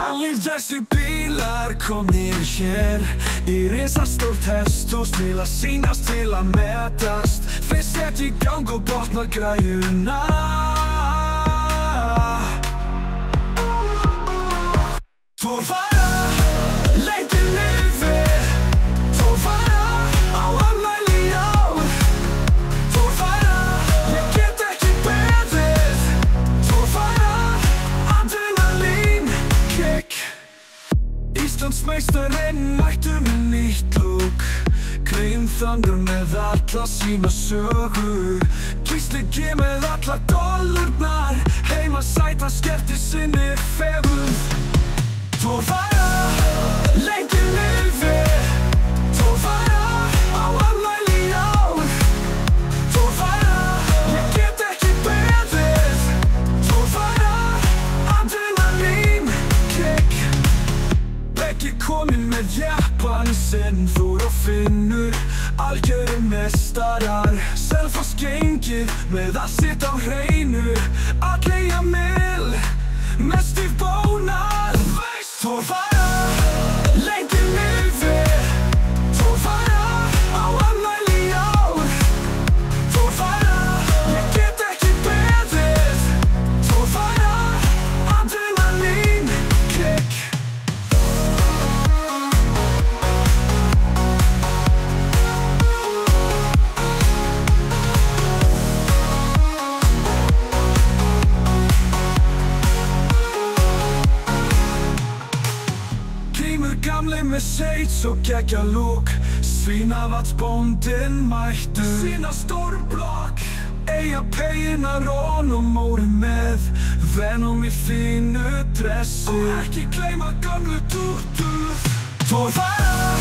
Allir þessi bílar komnir hér í risastórt hesthús til að sýnast, til að metast. Fyrst sett í gang og botna græjuna. Torfæra, leitin yfir. Torfæra, á afmæli í ár. Torfæra, ég get ekki beðið. Torfæra, adrenalín kick. Íslandsmeistarinn mættur með nýtt lúk. Green Thunder með alla sína sögu. Gísli G með allar dollurnar. Heima sæta skemmti sinni fegurð. Torfæra, leitin yfir. Torfæra, á afmæli í ár. Torfæra, ég get ekki beðið. Torfæra, adrenalín kick. Beggi komin með jeppan sinn, Þór og Finnur, algjörir meistarar. Selfoss gengið með allt sitt á hreinu. Allega mill, með stíf bónar. Torfæra, leitin yfir. Torfæra, á afmæli í ár. Torfæra, ég get ekki beðið. Torfæra, adrenalín kick. Gamli með seits og geggja lúk. Svínavatnsbóndinn mættur, sína stóru blokk. Eyja pegina Ron og Móri með Venom í fínu dressi. Og ekki gleyma gömlu tútu. Torfæra,